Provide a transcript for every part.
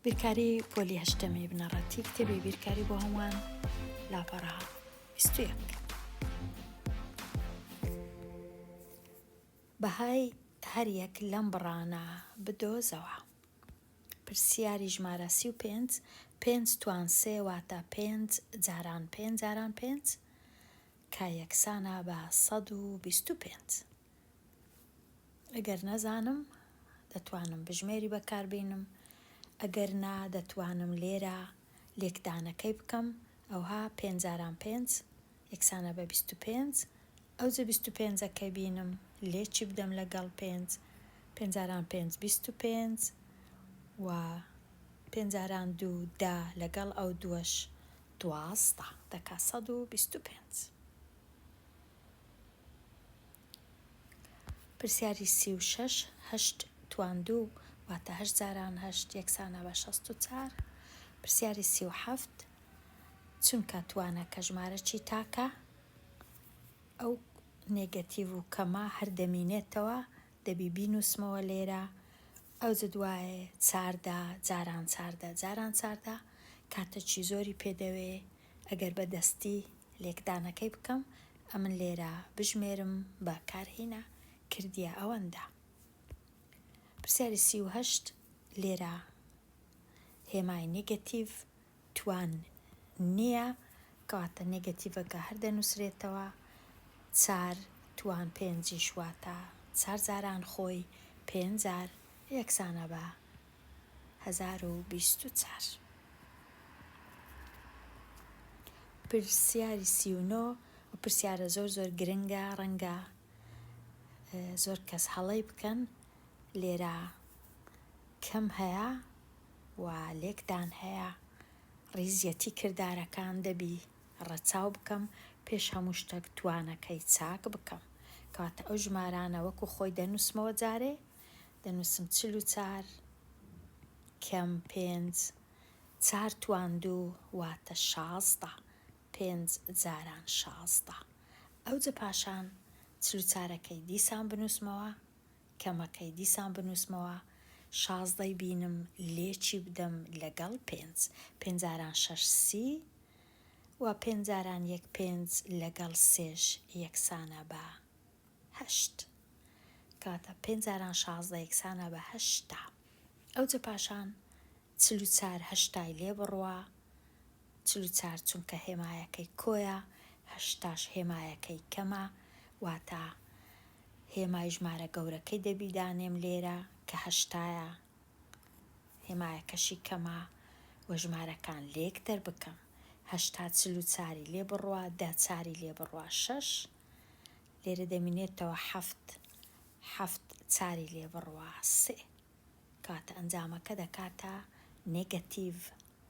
بیرکاری پۆلی هەشتەمی بنەڕەتی کتێبی بیرکاری بۆ هەمووان لاپەڕا 21. بەهای هەریەک لەم بڕانە بدۆزەوە. پرسیاری ژمارە 35 5 توان سێ واتە 5 جاران 5 جاران 5 کا یەکسانە بە 125. ئەگەر نەزانم دەتوانم بژمێری بەکاربێنم، ئەگەر نا دەتوانم لێرە لێکدانەکەی بکەم. ئەوها 5 جاران 5 یەکسانە بە 25. ئەوجە 25ەکەی بینم لێکی بدەم لەگەڵ 5 5 جاران 5 25 و 5 جاران 2 10 لەگەڵ ئەو دووەش 12 دەکا 125. پرسیاری 36 8 توان 2 واتە 8 جاران 8 یەکسانە بە 64. پرسیاری 37 چونکە توانەکە ژمارەی تاکە، ئەو نێگەتیڤ و کەمە هەر دەمینێتەوە، دەبی بینوسمەوە لێرە. ئەو دوایە چاردە جاران چاردە جاران چاردە کاتەکی زۆری پێدەوێ. ئەگەر بەدەستی لێکدانەکەی بکەم ئەمن لێرە بژمێرم بە کارهێنا کردیە ئەوەندە. پرسیاری 38 لێرە هێمای نێگەتیڤ توان نییە، کەواتە نێگەتیڤەکە هەر دەنووسرێتەوە. 4 توان 5 واتە 4 جاران خۆی 5 جار یەکسانە بە 1024. پرسیاری 39 و پرسیارە زۆر گرنگە، ڕەنگە زۆر کەس هەڵەی بکەن. لێرە کەم هەیە و لێکدان هەیە، ڕیزیەتی کردارەکان دەبی ڕەچاو بکەم پێش هەموو شتێک توانەکەی چاک بکەم. کەواتە ئەو ژمارانە وەکو خۆی دەنووسمەوە جارێ دەنووسم 44 کەم 5 4 توان 2 واتە 16 5 جاران 16. ئەوجە پاشان 44ەکەی دیسان بنووسمەوە، کەمەکەی دیسان بنووسمەوە، 16ی بینم لێکی بدەم لەگەڵ 5 5 جاران 6 30 و 5 جاران 1 5 لەگەڵ 3 یەکسانە بە 8 کاتە 5 جاران 16 یەکسانە بە 8. ئەوجە پاشان 44 هەشتای لێ بڕوە، 44 چونکە هێمایەکەی کۆیە، 8 هێمایەکەی کەمە، واتە هێمای ژمارە گەورەکەی دەبیدانێم لێرە کە 8ە، هێمایەکەشی کەمە و ژمارەکان لێک دەربکەم. 8 44 لێ بڕوە، 10 4 لێ بڕوە 6 لێرە دەمینێتەوە 7 4 لێ بڕوە 3 کاتە ئەنجامەکە دەکاتە نێگەتیڤ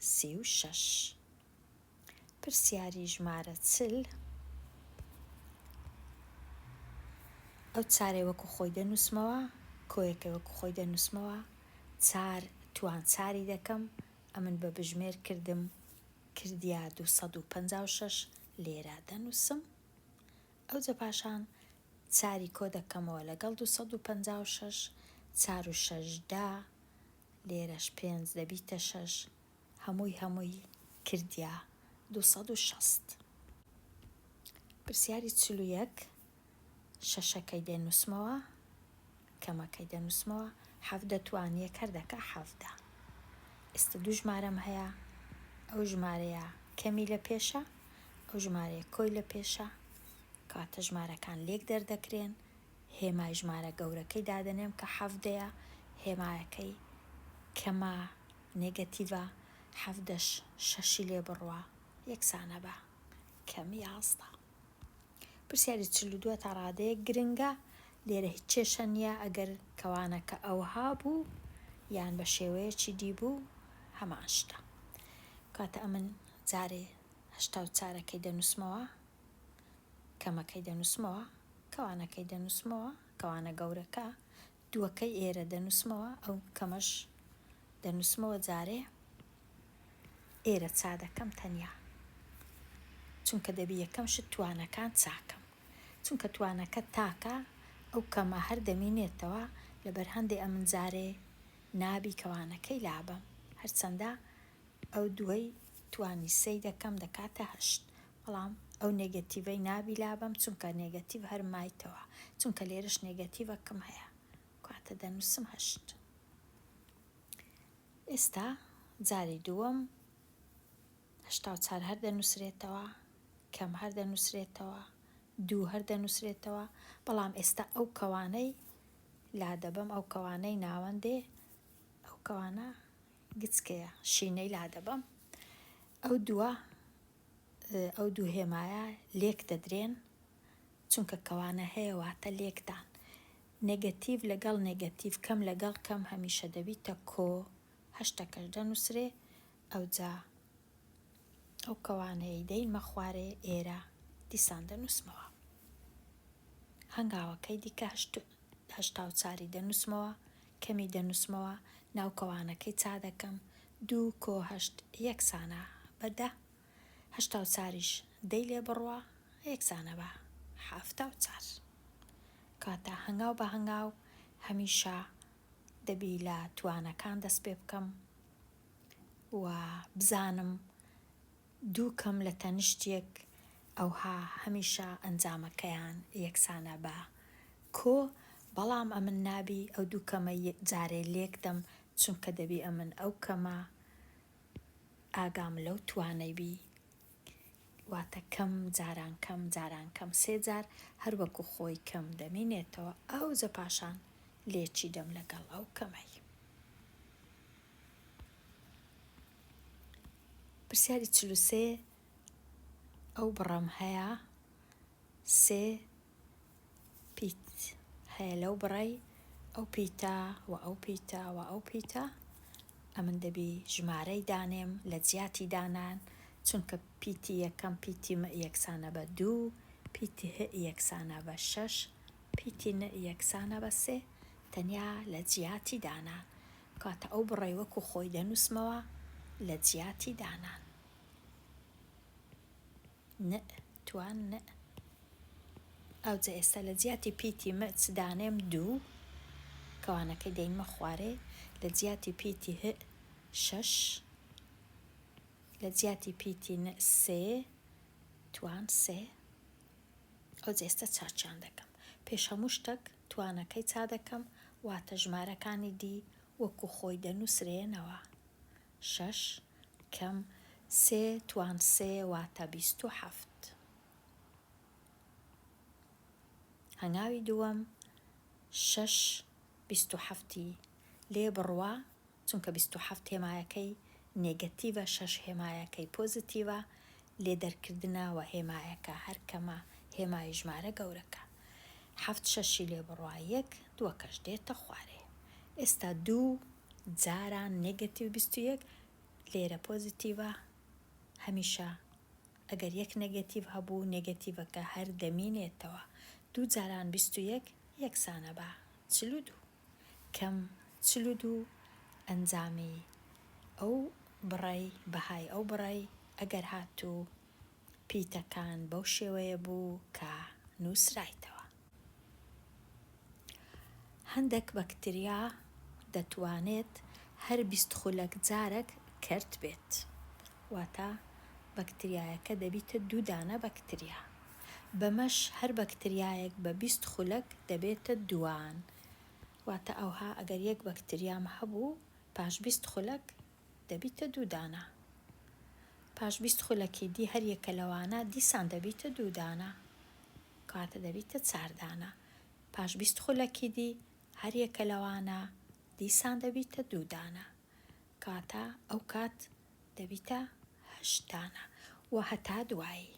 36. پرسیاری ژمارە 40 ئەو چارێ وەکو خۆی دەنووسمەوە، کۆیەکە وەکو خۆی دەنووسمەوە، 4 توان 4 دەکەم، ئەمن بە بژمێر کردیا 256 لێرە دەنووسم. ئەوجە پاشان 4 کۆ دەکەمەوە لەگەڵ 256 4 و 6 10 لێرەش 5 دەبیتە 6 هەمووی کردیا 260. پرسیاری 41 شەشەکەی دەنووسمەوە، کەمەکەی دەنووسمەوە، 7 دەتوانیە کەردەکە 7. ئێستا دوو ژمارەم هەیە، ئەو ژمارەیە کەمی لە پێشە، ئەو ژمارەیە کۆی لە پێشە، کاتە ژمارەکان لێک دەردەکرێن. هێمای ژمارە گەورەکەی دادەنێم کە 7ەیە، هێمایەکەی کەمە نێگەتیڤە، 7 6 لێ بڕوە یەکسانە بە کەمی 11. پرسیاری 42 تا ڕادەیە گرنگە، لێرە هیچ کێشە نییە. ئەگەر کەوانەکە ئەوها بوو یان بە شێوەیەکی دیبوو هەمان شتە. کاتە ئەمن جارێ 84ەکەی دەنووسمەوە، کەمەکەی دەنووسمەوە، کەوانەکەی دەنووسمەوە، کەوانە گەورەکە دووەکەی ئێرە دەنووسمەوە، ئەو کەمەش دەنووسمەوە جارێ ئێرە چا دەکەم تەنیا، چونکە دەبی یەکەم شت توانەکان چاکەم، چونکە توانەکە تاکە ئەو کەمە هەر دەمینێتەوە. لەبەر هەندێک ئەمن جارێ نابی کەوانەکەی لابم، هەرچەندە ئەو دووەی توانی سەی دەکەم دەکاتە 8 بەڵام ئەو نێگەتیڤەی نابیلا بەم چونکە نێگەتیڤ هەر مایتەوە چونکە لێرەش نێگەتیڤە کەم هەیە کاتە دەنووسم 8. ئێستا جاری دووەم 84 هەر دەنووسرێتەوە کەم هەر دەنووسرێتەوە دوو هەر دەنووسرێتەوە بەڵام ئێستا ئەو کەوانەی لا دەبەم ئەو کەوانەی ناوەندێ ئەو کەوانە گچکەیە شینەی لا دەبەم ئەو دوو هێمایە لێک دەدرێن چونکە کەوانە هەیە واتە لێکدان نێگەتیڤ لەگەڵ نێگەتیڤ کەم لەگەڵ کەم هەمیشە دەبیتە کۆ 8ەکەش دەنووسرێ ئەوجا ئەو کەوانەیە دەینمە خوارێ ئێرە دیسان دەنووسمەوە هەنگاوەکەی دیکە 84 دەنووسمەوە کەمی دەنووسمەوە ناو کەوانەکەی چا دەکەم 2 کۆ 8 یەکسانە بە 10 84ش دەی لێ بڕوە یەکسانە بە 74 کاتە هەنگاو بە هەنگاو هەمیشە دەبی لە توانەکان دەست پێ بکەم و بزانم دوو کەم لە تەنیشتێک ئەوها هەمیشە ئەنجامەکەیان یەکسانە بە کۆ بەڵام ئەمن نابی ئەو دوو کەمە جارێ لێکدەم چونکە دەبی ئەمن ئەو کەمە ئاگام لەو توانەی بی واتە کەم جاران کەم جاران کەم 3 جار هەر وەکو خۆی کەم دەمێنێتەوە ئەو زە پاشان لێچی دەم لەگەڵ ئەو کەمەی. پرسیاری 43 ئەو بڕەم هەیە 3 پیت هەیە لەو بڕی ئەو پیتە و ئەو پیتە و ئەو پیتە ئەمن دەبی ژمارەی دانێم لە جیاتی دانان چونکە پیتی یەکەم پیتی مە یەکسانە بە 2 پیتی هە یەکسانە بە 6 پیتی نە یەکسانە بە 3 تەنیا لە جیاتی دانان کاتە ئەو بڕی وەکو خۆی دەنووسمەوە لە جیاتی دانان نە توان نە ئەوجە ئێستا لە جیاتی پیتی مە چ دانێم 2 کەوانەکەی دەینمە خوارێ لە جیاتی پیتی هە 6 لە جیاتی پیتی نە 3 توان 3 ئەوجە ئێستا چاچیان دەکەم پێش هەموو شتێک توانەکەی چا دەکەم واتە ژمارەکانی دی وەکو خۆی دەنووسرێنەوە 6 کەم 3 توان 3 واتە 27 هەنگاوی دووەم 6 27 لێ بڕوە چونکە 27 هێمایەکەی نێگەتیڤە 6 هێمایەکەی پۆزیتیڤە لێ دەرکردنەوە هێمایەکە هەر کەمە هێمای ژمارە گەورەکە 7 6 لێ بڕوە 1 دووەکەش دێتە خوارێ ئێستا 2 جاران نێگەتیڤ 21 لێرە پۆزیتیڤە هەمیشە ئەگەر یەک نێگەتیڤ هەبوو نێگەتیڤەکە هەر دەمینێتەوە 2 جاران 21 یەکسانە بە 42 کەم 42 ئەنجامی ئەو بڕی بەهای ئەو بڕی ئەگەر هاتوو پیتەکان بەو شێوەیە بوو کە نووسرایتەوە. هەندێک بەکتریا دەتوانێت هەر 20 خولەک جارێک کەرت بێت واتە بەکتریایەکە دەبیتە 2 دانە بەکتریا بەمەش هەر بەکتریایەک بە 20 خولەک دەبێتە دوان واتە ئەوها ئەگەر یەک بەکتریام هەبوو پاش 20 خولەک دەبیتە 2 دانە پاش 20 خولەکی دی هەر یەکە لەوانە دیسان دەبیتە 2 دانە کاتە دەبیتە 4 دانە پاش 20 خولەکی دی هەر یەکە لەوانە دیسان دەبیتە 2 دانە کاتە ئەو کات دەبیتە 8 دانە و هەتا دوایی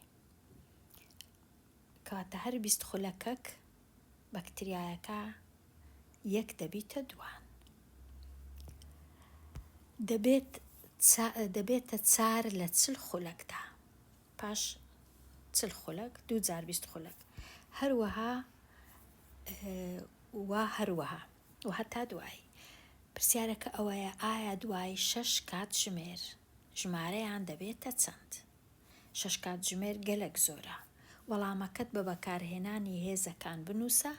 کاتە هەر 20 خولەکەک بەکتریایەکە یەک دەبیتە دوان دەبێتە 4 لە 40 خولەکدا پاش 40 خولەک 2 جار 20 خولەک هەروەها و هەتا دوایی پرسیارەکە ئەوەیە ئایا دوای 6 کات ژمارەیان دەبێتە چەند 6 کات ژمێر گەلک زۆرە وەڵامەکەت بە بەکارهێنانی هێزەکان بنووسە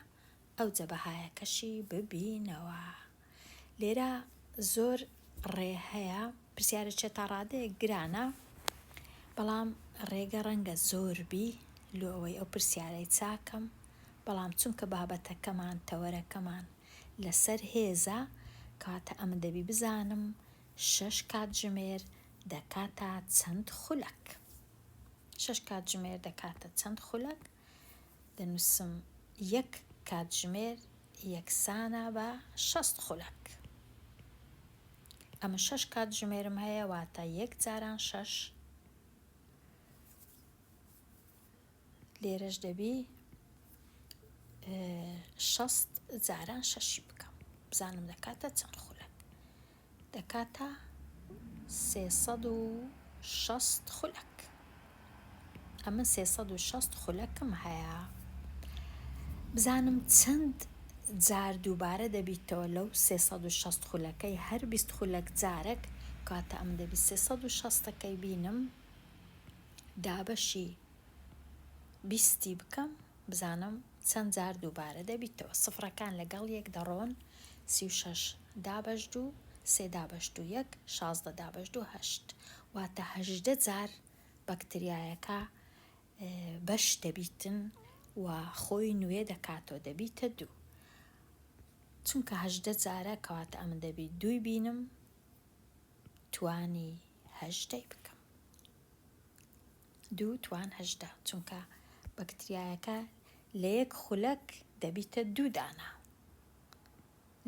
ئەو جەبەهایەکەشی ببینەوە لێرە زۆر ڕێ هەیە پرسیارە چێتە ڕادەیە گرانە، بەڵام ڕێگە ڕەنگە زۆربی لۆ ئەوەی ئەو پرسیارەی چاکەم، بەڵام چونکە بابەتەکەمان تەوەرەکەمان لەسەر هێزە کاتە ئەمە دەبی بزانم 6 کاتژمێر دەکاتە چەند خولەک. 6 کاتژمێر دەکاتە چەند خولەک، دەنووسم 1 کاتژمێر یەکسانە بە 6 خولەک. ئەمە 6 کاتژمێرم هەیە واتە 1 جاران 6 لێرەش دەبی 60 جاران 6 بکەم بزانم دەکاتە چەند خولەک. دەکاتە 360 خولەک. ئەمە 360 خولەکم هەیە. بزانم چەند جار دووبارە دەبیتەوە لەو 360 خولەکەی هەر 20 خولەک جارێک، کاتە ئەم دەبی 360ەکەی بینم دابەشی 20 بکەم بزانم چەند جار دووبارە دەبیتەوە. سفرەکان لەگەڵ یەک دەڕۆن، 36 دابەش 2 3 دابەش 2 1 16 دابەش 2 8 واتە 18 جار بەکتریایەکە بەش دەبیتن و خۆی نوێ دەکاتەوە دەبیتە 2. چونکە 18 جارە کەواتە ئەمە دەبی 2 بینم توانی 18 بکەم. 2 توان 18 چونکە بەکتریایەکە لە 1 خولەک دەبیتە 2 دانە.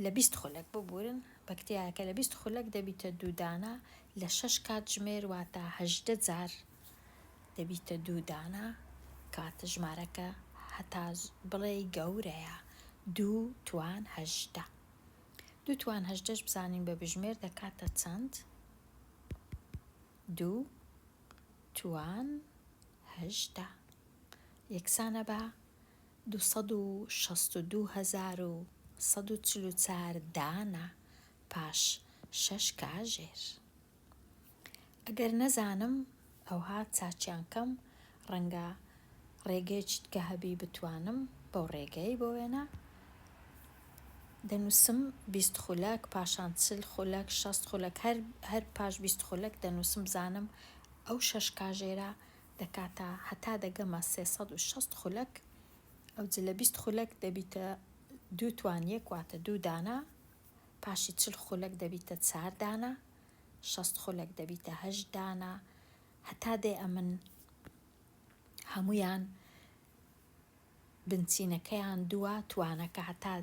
لە 20 خولەک ببورن بەکتریایەکە لە 20 خولەک دەبیتە 2 دانە، لە 6 کاتژمێر واتە 18 جار دەبیتە 2 دانە، کاتە ژمارەکە هەتا بڵێ گەورەیە 2 توان 18. 2 توان 18 بزانین بە بژمێر دەکاتە چەند؟ 2 توان 18 یەکسانە بە 262,144 دانە پاش 6 کاژێر. ئەگەر نەزانم ئەوها چاچیان کەم، ڕەنگە ڕێگەیەکیت کە هەبی بتوانم بەو ڕێگەی بۆ وێنە دەنووسم 20 خولەک پاشان 40 خولەک 60 خولەک هەر پاش 20 خولەک دەنووسم بزانم ئەو 6 کاژێرە دەکاتە هەتا دەگەمە 360 خولەک، ئەو لە 20 خولەک دەبیتە 2 توان 1 واتە 2 دانە، پاشی 40 خولەک دەبیتە 4 دانە، 60 خولەک دەبیتە 8 دانە، هەتا دێ ئەمن هەمویان بنچینەکەیان 2 توانەکە هەتا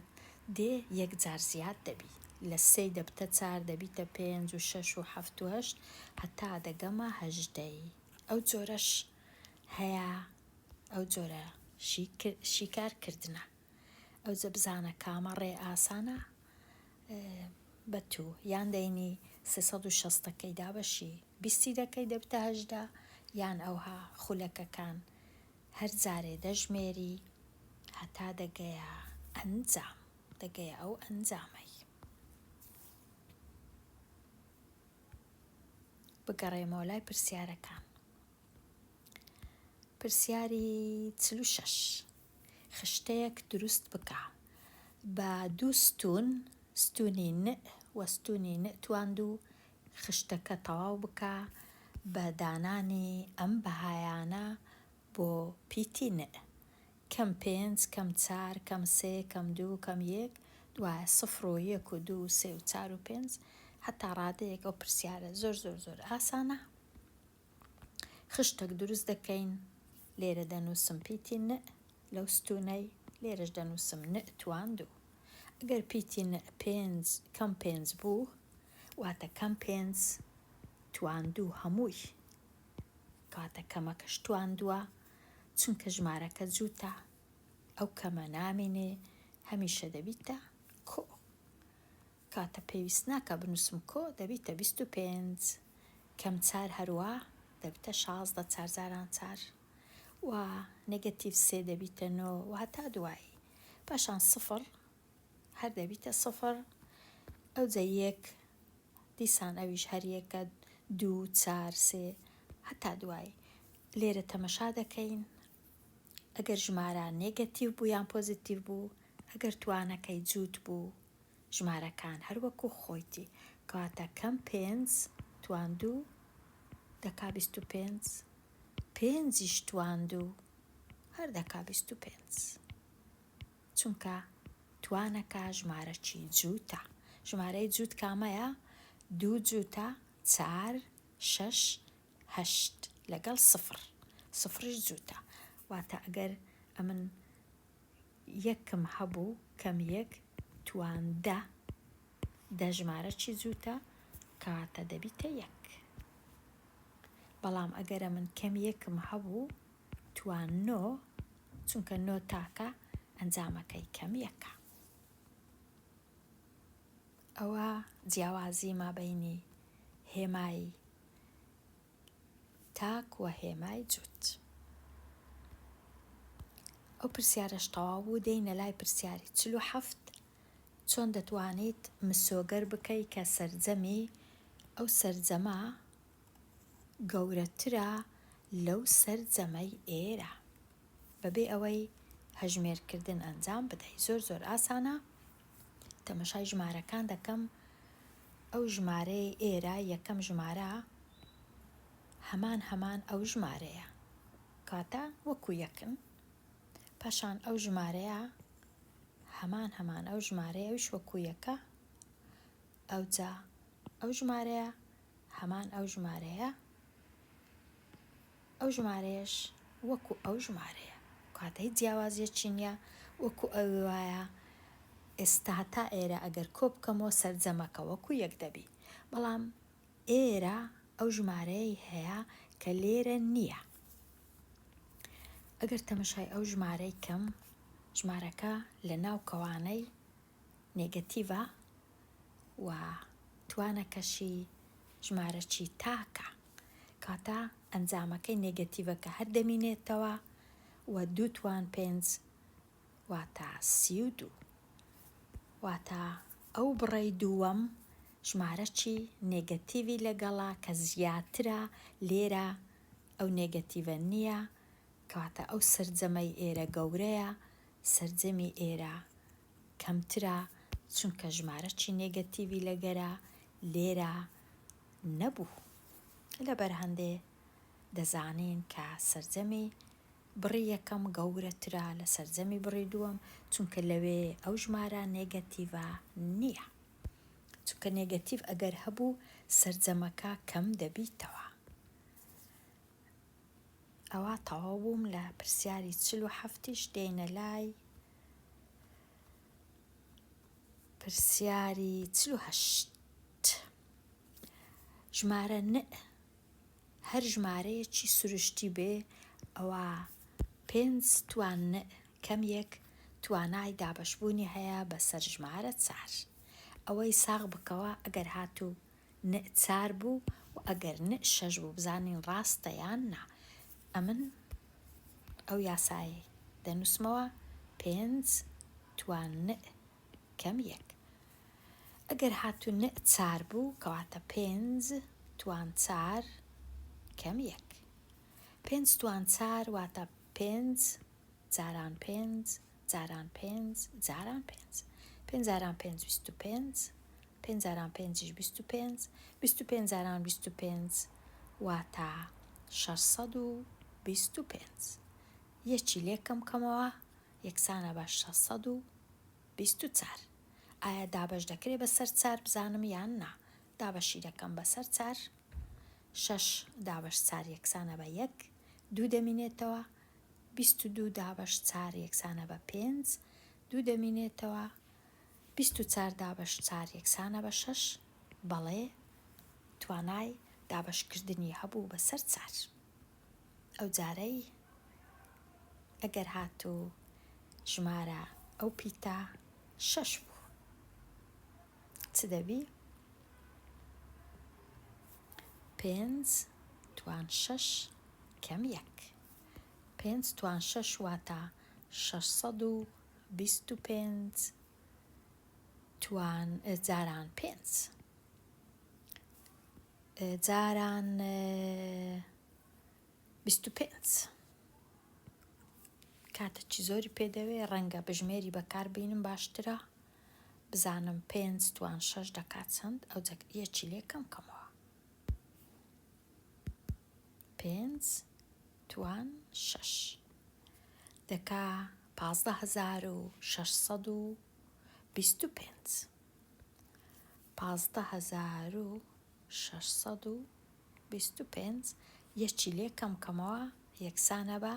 دێ 1 جار زیاد دەبی، لە 3 دەبتە 4 دەبیتە 5 و 6 و 7 و 8 هەتا دەگەمە 18. ئەو جۆرەش هەیە، ئەو جۆرە شیکارکردنە. ئەو جە بزانە کامە ڕێ ئاسانە بە تو یان دەینی 360ەکەی دابەشی 20 دەکەی دەبتە 18 یان ئەوها خولەکەکان هەر جارێ دەژمێری هەتا دەگەیە ئەنجام، دەگەیە ئەو ئەنجامەی. بگەڕێمەوە لای پرسیارەکان. پرسیاری 46 خشتەیەک دروست بکە بە 2 ستونی ن و ستونی ن تواندوو خشتەکە تەواو بکە بە دانانی ئەم بەهایانە بۆ پیتی ن، کەم 5 کەم 4 کەم 3 کەم 2 کەم 1 دوایە 0 و 1 و 2 و 3 و 4 و 5 هەتا ڕادەیەک. ئەو پرسیارە زۆر زۆر زۆر ئاسانە. خشتێک دروست دەکەین، لێرە دەنووسم پیتی ن لەو ستونەی، لێرەش دەنووسم ن تواندوو. ئەگەر پیتی ن 5 کەم 5 بوو واتە کەم 5 تواندوو هەمووی، کاتە کەمەکەش تواندووە چونکە ژمارەکە جووتە، ئەو کەمە نامێنێ هەمیشە دەبیتە کۆ، کاتە پێویست ناکە بنووسم کۆ دەبیتە 25. کەم 4 هەروە دەبیتە 16 4 زاران 4 و نێگەتیڤ 3 دەبیتە 9 و هەتا دوایی پاشان 0 هەر دەبیتە 0. ئەو جە 1 دیسان ئەویش هەر یەکە 2 4 3 هەتا دوایی. لێرە تەمەشا دەکەین ئەگەر ژمارە نێگەتیڤ بوو یان پۆزیتیڤ بوو، ئەگەر توانەکەی جووت بوو ژمارەکان هەروەکو خۆیتی کەواتە کەم 5 توان 2 دەکا 25 5 توان 2 هەر دەکا 25 چونکە توانەکە ژمارەکی جووتە ژمارەی جووت کامەیە 2 جووتە 4 6 8 لەگەڵ 0 0ش جووتە واتە ئەگەر ئەمن یەکم هەبوو کەم یەک توان دە ژمارەکی جووتە کەواتە دەبیتە یەک بەڵام ئەگەرە من کەم یەکم هەبوو توان 9 چونکە 9 تاکە ئەنجامەکەی کەم یەکە ئەوە جیاوازی مابەینی هێمای تاک و هێمای جووت ئەو پرسیارەش تەواو بوو دێینە لای پرسیاری 47 چۆن دەتوانیت مسۆگەر بکەی کە سەرجەمی ئەو سەرجەمە گەورەترە لەو سەرجەمەی ئێرە بەبێ ئەوەی هەژمێرکردن ئەنجام بدەیت زۆر ئاسانە تەمەشای ژمارەکان دەکەم ئەو ژمارەی ئێرە یەکەم ژمارە هەمان ئەو ژمارەیە کاتە وەکو یەکن پاشان ئەو ژمارەیە هەمان ئەو ژمارەیە وش وەکو یەکە ئەوجا ئەو ژمارەیە هەمان ئەو ژمارەیە ئەو ژمارەیەش وەکو ئەو ژمارەیە کاتە هیچ جیاوازیەکی نییە وەکو ئەو وایە ئێستا تا ئێرە ئەگەر کۆ بکەمەوە سەرجەمەکە وەکو یەک دەبی بەڵام ئێرە ئەو ژمارەی هەیە کە لێرە نییە ئەگەر تەمەشای ئەو ژمارەی کەم ژمارەکە لە ناو کەوانەی نێگەتیڤە و توانەکەشی ژمارەکی تاکە کاتە ئەنجامەکەی نێگەتیڤەکە هەر دەمینێتەوە و 2 توان 5 واتە 32 واتە ئەو بڕەی دووەم ژمارەکی نێگەتیڤی لەگەڵا کە زیاترە لێرە ئەو نێگەتیڤە نییە کەواتە ئەو سەرجەمەی ئێرە گەورەیە سەرجەمی ئێرە کەمترە چونکە ژمارەکی نێگەتیڤی لەگەرە لێرە نەبوو لەبەر هەندێ دەزانین کە سەرجەمی بڕی یەکەم گەورەترە لە سەرجەمی بڕی دووەم چونکە لەوێ ئەو ژمارە نێگەتیڤە نییە چونکە نێگەتیڤ ئەگەر هەبوو سەرجەمەکە کەم دەبیتەوە ئەوە تەواو بووم لە پرسیاری 47ش دێنە لای پرسیاری 48 ژمارە هەر ژمارەیەکی سروشتی بێ ئەوە 5 توان کەم یەک توانای دابەشبوونی هەیە بەسەر ژمارە 4 ئەوەی ساغ بکەوە ئەگەر هاتوو 4 بوو و ئەگەر 6 بوو بزانین ڕاستە یان نا ئەمن ئەو یاسایی دەنووسمەوە 5 توان کەم یەک ئەگەر هاتوو 4 بوو کەواتە 5 توان 4 کەم یەک 5 توان 4 واتە 5 جاران 5 جاران 5 جاران 5 5 جاران 5 25 5 جاران 5 25 25 جاران 25 واتە 625 یەکی لێکم کەمەوە یەکسانە بە 624 ئایا دابەش دەکرێت بەسەر 4 بزانم یان نا دابەشی دەکەم بەسەر 4 6 دابەش 4 یەکسانە بە 1 2 دەمینێتەوە 22 دابەش 4 یەکسانە بە 5 2 دەمینێتەوە 24 دابەش 4 یەکسانە بە 6 بەڵێ توانای دابەشکردنی هەبوو بەسەر 4 ئەو جارەی ئەگەر هاتوو ژمارە ئەو پیتە 6 بوو چ دەبی؟ 5 توان 6 کەم یەک 5 توان 6 واتە 625 توان جاران 5 جاران 25 کاتێکی زۆری پێدەوێ ڕەنگە بژمێری بەکار بینم باشترە بزانم 5 توان 6 دەکات چەند ئەو یەکی لێ کەم کەمەوە 5 توان 6 دەکا 15,625 15,625 یەکی لێ کەم کەمەوە یەکسانە بە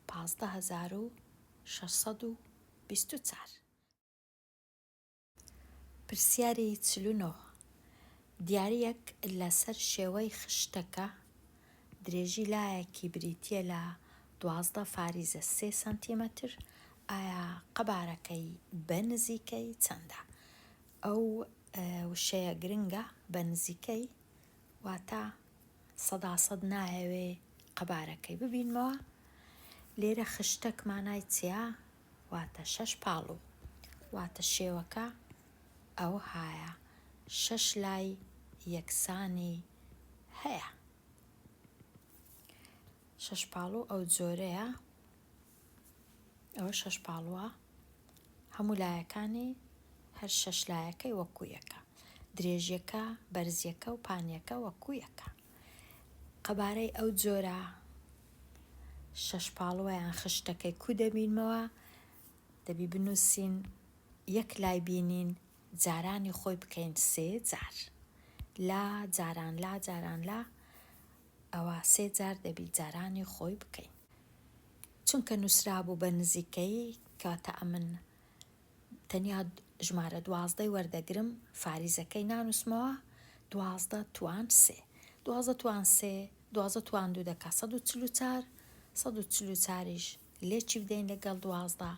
15,624 پرسیاری 49 دیاریەک لەسەر شێوەی خشتەکە درێژی لایەکی بریتیە لە 12 فاریزە 3 سانتیمەتر ئایا قەبارەکەی بە نزیکەی چەندە؟ ئەو وشەیە گرنگە بە نزیکەی واتە 100% نایەوێ قەبارەکەی ببینمەوە لێرە خشتەک مانای چیا؟ واتە 6 پاڵوو واتە شێوەکە ئەو هایە 6 لای یەکسانی هەیە 6 پاڵوو ئەو جۆرەیە ئەوە 6 پاڵووە هەموو لایەکانی هەر 6 لایەکەی وەکو یەکە درێژیەکە بەرزیەکە و پانیەکە وەکو یەکە قەبارەی ئەو جۆرە 6 پاڵوەیان خشتەکەی کو دەبینمەوە دەبی بنووسین یەک لای بینین جارانی خۆی بکەین 3 جار لا جاران لا جاران لا ئەوە 3 جار دەبی جارانی خۆی بکەین چونکە نووسرابوو بە نزیکەی کاتە ئەمن تەنیا ژمارە 12 وەردەگرم فاریزەکەی نانووسمەوە 12 توان 3 12 توان 3 12 توان 2 دەکا 144 144ش لێکی بدەین لەگەڵ 12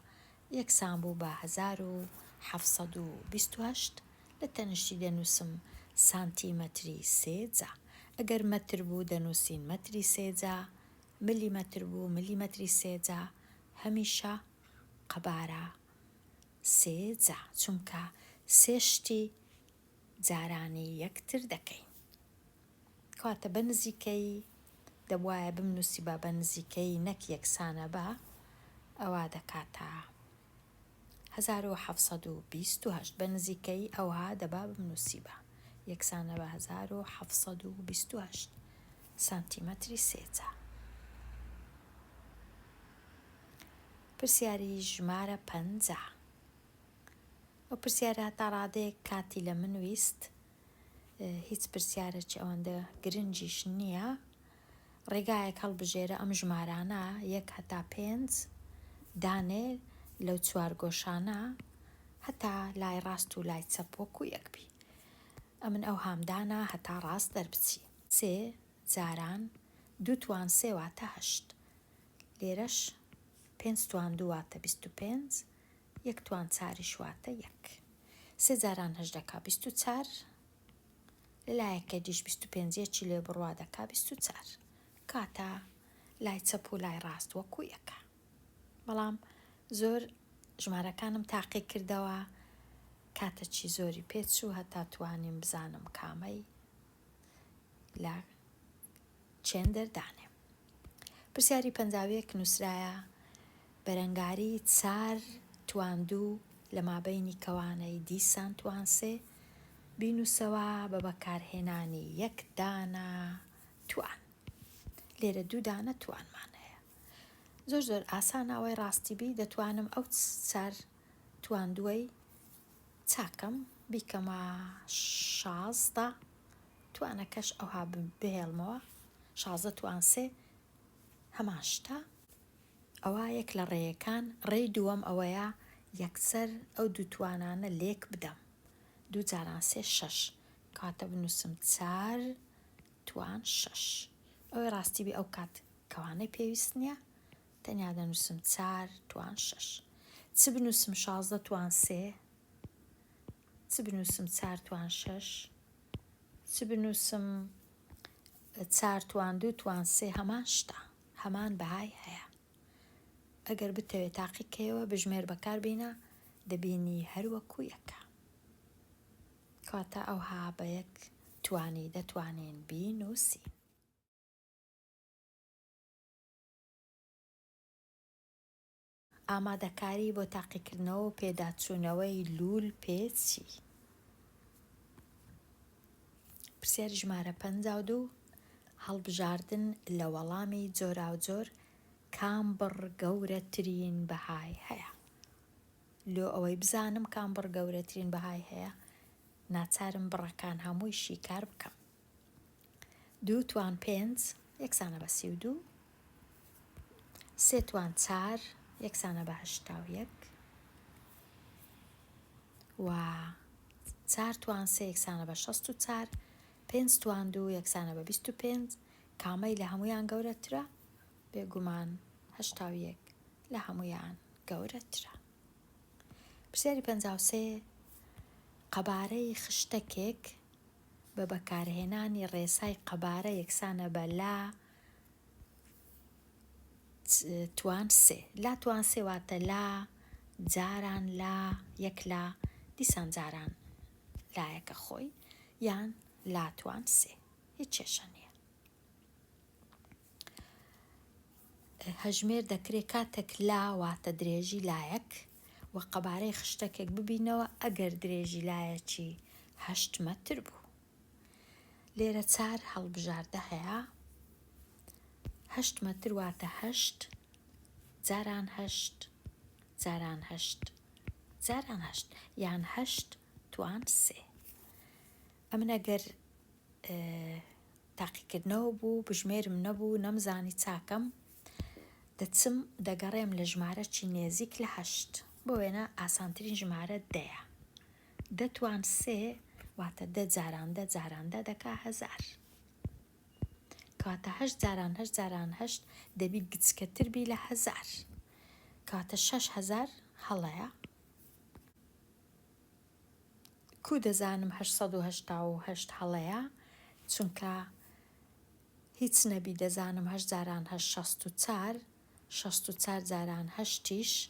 یەکسان بوو بە 1728 لە تەنشتی دەنووسم سانتیمەتری 3 جا ئەگەر مەتر بوو دەنووسین مەتری 3 جا ملیمەتر بوو ملیمەتری 3 جا هەمیشە قەبارە 3 جا چونکە 3 شتی جارانی یەکتر دەکەین کاتە بە نزیکەی دەبوایە بمنووسی بە نزیکەی نەک یەکسانە بە ئەوە دەکاتە 1728 بە نزیکەی ئەوها دەبا بمنووسی بە یەکسانە بە 1728 سانتیمەتری 3 جا پرسیاری ژمارە 50 ئەو پرسیارە تا ڕادەیەک کاتی لە من ویست هیچ پرسیارێکی ئەوەندە گرنگیش نییە ڕێگایەک هەڵبژێرە ئەم ژمارانە 1 هەتا 5 دانێ لەو 4 گۆشانە هەتا لای ڕاست و لای چەپ وەکو یەکبی ئەمن ئەو هامدانە هەتا ڕاست دەربچی 3 جاران 2 توان 3 واتە 8 لێرەش 5 توان 2 واتە 25 1 توان 4 واتە 1 3 جاران 8 دەکا 24 لەلایەکە دیش 25 یەکی لێ بڕوا دەکا 24 کاتە لای چەپ و لای ڕاست وەکو یەکە بەڵام زۆر ژمارەکانم تاقی کردەوە کاتەکی زۆری پێچوو هەتا توانیم بزانم کامەی لە چێن دەردانێ پرسیاری 51 نووسرایە بەرەنگاری 4 توان 2 لە مابەینی کەوانەی دیسان توان 3 بینووسەوە بە بەکارهێنانی 1 دانە توان لێرە 2 دانە توانمان هەیە زۆر ئاسان ئەوەی ڕاستی بی دەتوانم ئەو 4 توان 2ی چاکەم بیکەمە 16 توانەکەش ئەوها بهێڵمەوە 16 توان 3 هەمان شتە ئەوە یەک لە ڕێیەکان ڕێی دووەم ئەوەیە یەکسەر ئەو 2 توانانە لێک بدەم 2 جاران 3 6 کاتە بنووسم 4 توان 6 ئەوەی ڕاستی بی ئەو کات کەوانەی پێویست نییە تەنیا دەنووسم 4 توان 6 چ بنووسم 16 توان 3 چ بنووسم 4 توان 6 چ بنووسم 4 توان 2 توان 3 هەمان شتە هەمان بەهای هەیە ئەگەر بتەوێت تاقیکەوە بژمێر بەکاربێنە دەبینی هەروەکو یەکە کاتە ئەوها بە یەک توانی دەتوانین بینووسین ئامادەکاری بۆ تاقیکردنەوە و پێداچوونەوەی لول پێچی؟ پرسیاری ژمارە 52 هەڵبژاردن لە وەڵامی جۆراوجۆر کام بڕ گەورەترین بەهای هەیە؟ لۆ ئەوەی بزانم کام بڕ گەورەترین بەهای هەیە ناچارم بڕەکان هەمووی شیکار بکەم. 2 توان 5 یەکسانە بە 32، 3 توان 4 یەکسانە بە 81 و 4 توان 3 یەکسانە بە 64، 5 توان 2 یەکسانە بە 25. کامەی لە هەمویان گەورەترە؟ بێگومان 81 لە هەمویان گەورەترە. پرسیاری 53 قەبارەی خشتەکێک بە بەکارهێنانی ڕێسای قەبارە یەکسانە بە لا توان 3. لا توان 3 واتە لا جاران لا یەک لا دیسان جاران لایەکە خۆی یان لا توان 3 هیچ کێشە نییە. هەژمێر دەکرێت کاتێک لا واتە درێژی لایەک و قەبارەی خشتەکێک ببینەوە ئەگەر درێژی لایەکی 8 مەتر بوو. لێرە 4 هەڵبژاردە هەیە. 8 مەتر واتە 8 جاران 8 جاران 8 جاران 8 یان 8 توان 3. ئەمن ئەگەر تاقیکردنەوە بوو بژمێرم نەبوو نەمزانی چاکەم دەچم دەگەڕێم لە ژمارەی نێزیک لە 8 بۆ وێنە ئاسانترین ژمارە دەیە. 10 توان 3 واتە 10 جاران 10 جاران 10 دەکا 1000 کاتە 8 جاران 8 جاران 8 دەبی گچکەتر بی لە 1000 کاتە 6000 هەڵەیە. کو دەزانم 888 هەڵەیە چونکە هیچ نەبی دەزانم 8 جاران 8 64 64 جاران 8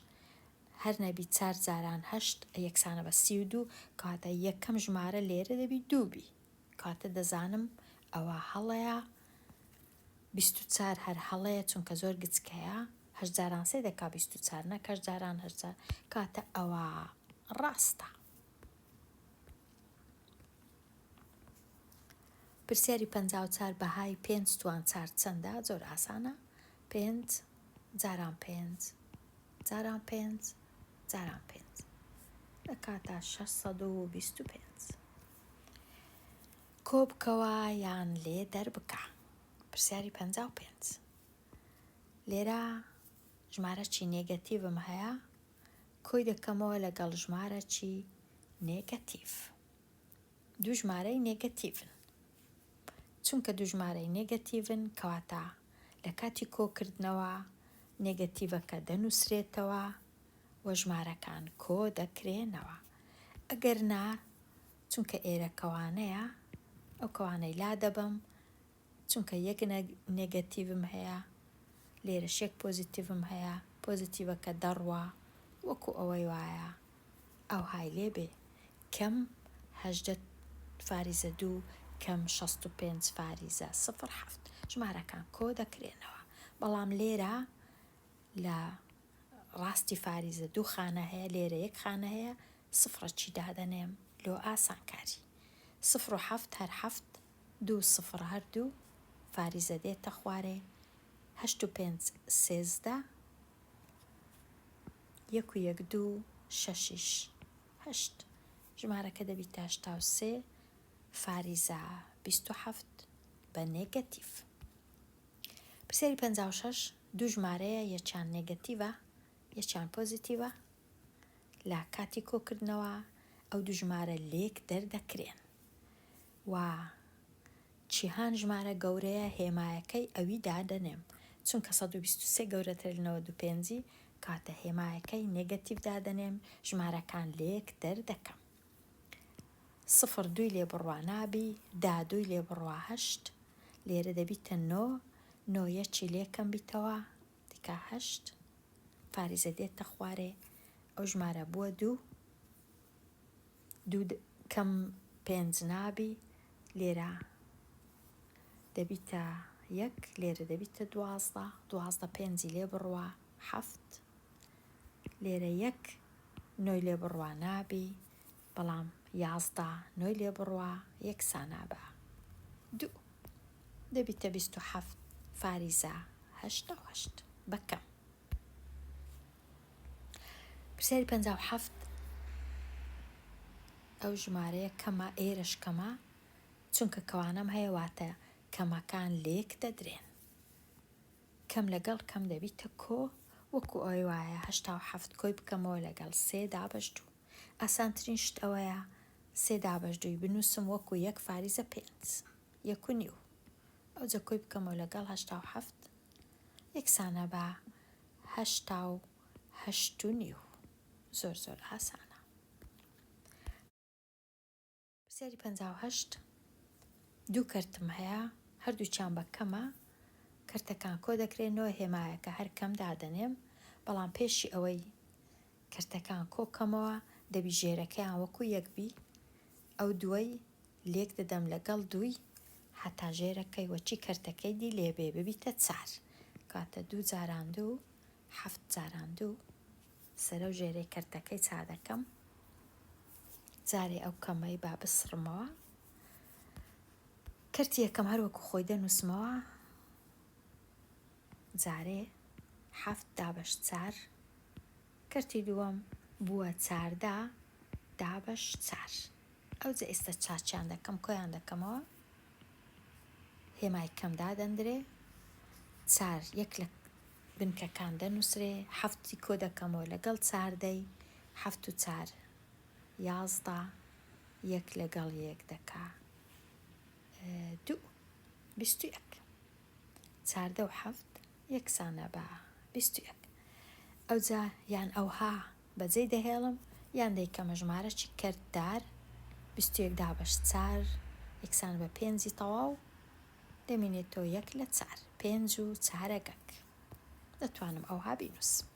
هەر نەبی 4 جاران 8 یەکسانە بە 32 کاتە یەکەم ژمارە لێرە دەبی 2 بی کاتە دەزانم ئەوە هەڵەیە. 24 هەر هەڵەیە چونکە زۆر گچکەیە 8 جاران 3 دەکا 24 نەک 8 جاران 8 کاتە ئەوە ڕاستە. پرسیاری 54 بەهای 5 توان 4 چەندە؟ زۆر ئاسانە. 5 جاران 5 جاران 5 جاران 5 دەکاتە 625. کۆبکەوە یان لێ دەربکە. پرسیاری 55 لێرە ژمارەی نێگەتیڤم هەیە کۆی دەکەمەوە لەگەڵ ژمارەی نێگەتیڤ. دوو ژمارەی نێگەتیڤن چونکە دوو ژمارەی نێگەتیڤن کەواتە لە کاتی کۆکردنەوە نێگەتیڤەکە دەنووسرێتەوە و ژمارەکان کۆ دەکرێنەوە. ئەگەر نا چونکە ئێرە کەوانەیە ئەو کەوانەی لا دەبم چونکە یەک نێگەتیڤم هەیە لێرە شێک پۆزیتیڤم هەیە پۆزیتیڤەکە دەڕوە وەکو ئەوەی وایە ئەو های لێبێ کەم 18 فاریزە 2 کەم 65 فاریزە 0.7 ژمارەکان کۆ دەکرێنەوە. بەڵام لێرە لە ڕاستی فاریزە 2 خانە هەیە لێرە 1 خانە هەیە 0 دادەنێم لۆ ئاسانکاری 0.7 هەر 7 2 0 هەر 2 فاریزە دێتە خوارێ 8 و 5 13 1 و 1 2 6 8 ژمارەکە دەبیتە 83 فاریزە 27 بە نێگەتیڤ. پرسیاری 56 دوو ژمارەیە یەکیان نێگەتیڤە یەکیان پۆزیتیڤە لە کاتی کۆکردنەوە ئەو دوو ژمارە لێک دەردەکرێن و چیهان ژمارە گەورەیە هێمایەکەی ئەوی دادەنێم چونکە 123 گەورەتر لە 95 کاتە هێمایەکەی نێگەتیڤ دادەنێم ژمارەکان لێک دەردەکەم. 0 2 لێ بڕوا نابی 10 2 لێ بڕوا 8 لێرە دەبیتە 9 9 یەکی لێکەم بیتەوە دیکە 8 فاریزە دێتە خوارێ ئەو ژمارە بووە 2 کەم 5 نابی لێرە دەبیتە 1 لێرە دەبیتە 12 12 5 لێ بڕوا 7 لێرە 1 9 لێ بڕوا نابی، بەڵام 11 9 لێ بڕوا یەکسانە بە 2 دەبیتە 27 فاریزە 88 بەکەم. پرسیاری 57 ئەو ژمارەیە کەمە، ئێرەش کەمە، چونکە کەوانەم هەیە واتە کەمەکان لێک دەدرێن. کەم لەگەڵ کەم دەبیتە کۆ، وەکو ئەوەی وایە 87 کۆی بکەمەوە لەگەڵ 3 دابەش 2. ئاسانترین شت ئەوەیە 3 دابەش 2 بنووسم وەکو 1 فاریزە 5 1.5. ئەوجە کۆی بکەمەوە لەگەڵ 87 یەکسانە بە 88.5. زۆر ئاسانە. پرسیاری 58 دوو کەرتم هەیە، هەردووچیان بە کەمە، کەرتەکان کۆ دەکرێنەوە هێمایە کە هەر کەم دادەنێم، بەڵام پێشی ئەوەی کەرتەکان کۆکەمەوە دەبی ژێرەکەیان وەکو 1 بی، ئەو دووەی لێک دەدەم لەگەڵ 2 هەتا ژێرەکەی وەچی کەرتەکەی دی لێبێ ببیتە 4 کاتە 2 جاران 2 7 جاران 2 سەرە و ژێرەی کەرتەکەی 4 دەکەم، جارێ ئەو کەمەی با بسڕمەوە، کەرتی یەکەم هەر وەکو خۆی دەنووسمەوە، جارێ 7 دابەش 4، کەرتی دووەم بووە 14 دابەش 4. ئەوجە ئێستا چاچیان دەکەم، کۆیان دەکەمەوە، هێمای کەم دادەندرێ، 4 یەک لە بنکەکان دەنووسرێ، 7 کۆ دەکەمەوە لەگەڵ 4 دەی 7 و 4 11 1 لەگەڵ 1 دەکا 2 21. 14 و 7 یەکسانە بە 21. ئەوجا یان ئەوها بەجێی دەهێڵم یان دەیکەمە ژمارەی کەرتدار 21 دابەش 4 یەکسان بە 5 تەواو دەمێنێتەوە 1 لە 4 5 و 4 دەتوانم ئەوها بینووسم.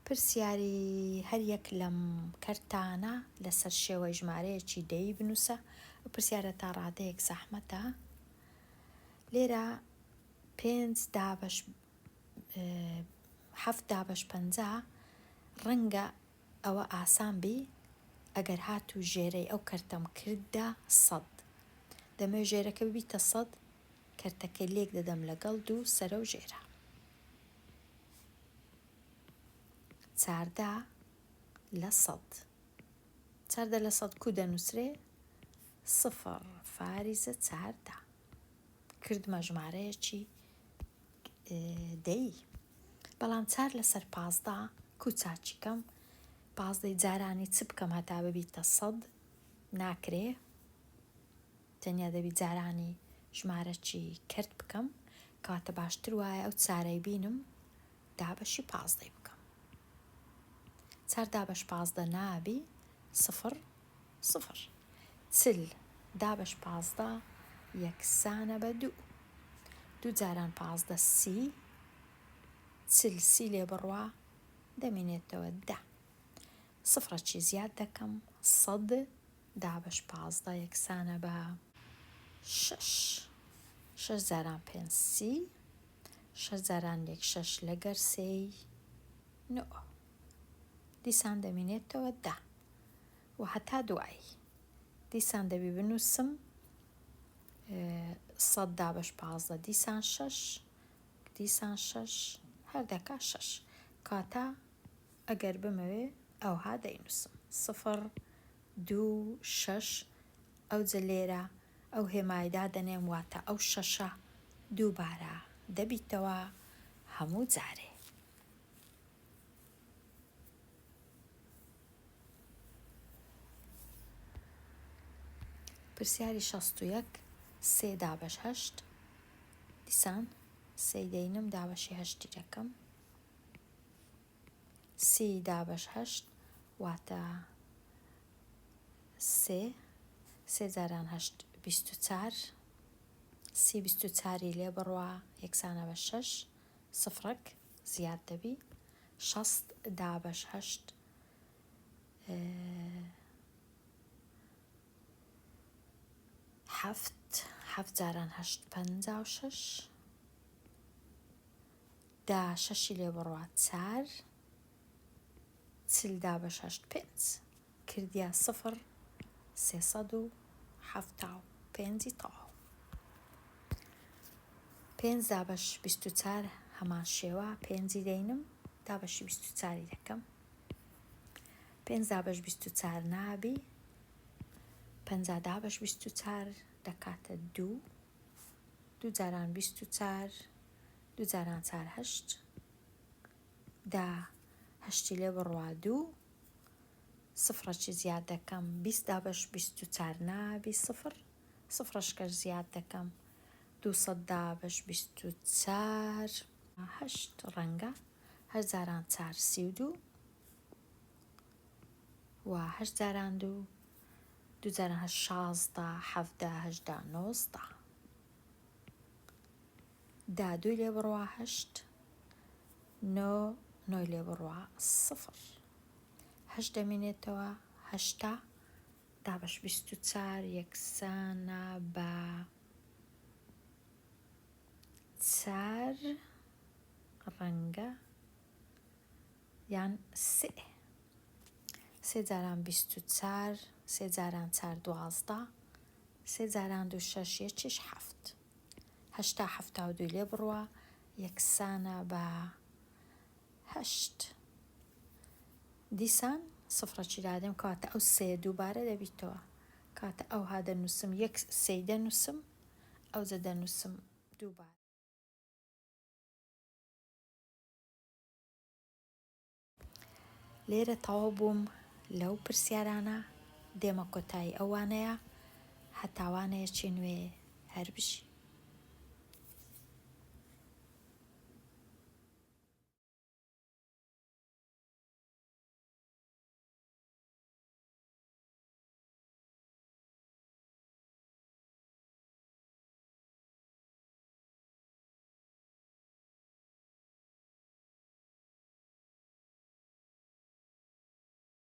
پرسیاری هەر یەک لەم کەرتانە لەسەر شێوەی ژمارەیەکی دەی بنووسە. پرسیارە تا ڕادەیەک زەحمەتە. لێرە 5 دابەش 7 دابەش 50 ڕەنگە ئەوە ئاسان بی ئەگەر هاتوو ژێرەی ئەو کەرتەم کردە 100. دەمەوێت ژێرەکە ببیتە 100، کەرتەکەی لێک دەدەم لەگەڵ 2 سەرە و ژێرە. 14 لە 100 14 لە 100 کو دەنووسرێ 0 فاریزە 14. کردمە ژمارەیەکی دەی. بەڵام 4 لەسەر 15 کو چاچیکەم، 15 جارانی چ بکەم هەتا ببیتە 100 ناکرێ، تەنیا دەبی جارانی ژمارەکی کەرت بکەم، کەواتە باشتر وایە ئەو چارەی بینم دابەشی 15 بکەم. 4 دابەش 15 نابی 0 0. 40 دابەش 15 یەکسانە بە 2 2 جاران 15 30 40 30 لێ بڕوا دەمێنێتەوە 10. سفرەکی زیاد دەکەم 100 دابەش 15 یەکسانە بە 6 6 جاران 5 30 6 جاران 1 6 لەگەر 3 9 دیسان دەمێنێتەوە 10 و هەتا دوایی دیسان دەبی بنووسم 100 دابەش 15 دیسان 6 دیسان 6 هەر دەکا 6 کاتە ئەگەر بمەوێ ئەوها دەینووسم 0 2 6. ئەوجە لێرە ئەو هێمایدا دەنێم واتە ئەو 6 دووبارە دەبیتەوە هەموو جارێ. پرسیاری 61 3 دابەش 8 دیسان 3 دەینم دابەشی 8 دەکەم 30 دابەش 8 واتە 3 جاران 8 24 30 24 لێ بڕوا یەکسانە بە 6 سفرەک زیاد دەبی 60 دابەش 8 7 756 دا شەشی لێ بڕوا 4 چلدا بە 6 5 کردیا 0 375 تەواو. 5 دا بەش 24 هەمان شێوە 5 دەینم دا بەشی 24 دەکەم. 5 دا بەش 24 نابی 5 دا بەش 24 دەکاتە 2 2 جاران 24 2 جاران 4 8 دا هەشتی لێ بڕوا 2 سفرەکی زیاد دەکەم 20 دا بەش 24 نابی 0 سفرەشکەش زیاد دەکەم 200 دا بەش 24 8 ڕەنگە 8 جاران 4 32 و 8 جاران 2 2 جاران 8 16 17 18 19 دا 2 لێ بڕوا 8 9 9 لێ بڕوا 0 8 دەمێنێتەوە 8 دا بەش 24 یەکسانە بە 4 ڕەنگە یان 3 3 جاران 24 3 جاران 4 12 3 جاران 2 6 یەکیش 7 8 72 لێ بڕوا یەکسانە بە 8 دیسان سفرەکی دادەم کاتە ئەو 3 دووبارە دەبیتەوە کاتە ئەو ها دەنووسم 1 3 دەنووسم ئەو جە دەنووسم دووبارە. لێرە تەواو بووم لەو پرسیارانە دێمە کۆتایی ئەوانەیە هەتاوانەیەکی نوێ هەر بژی.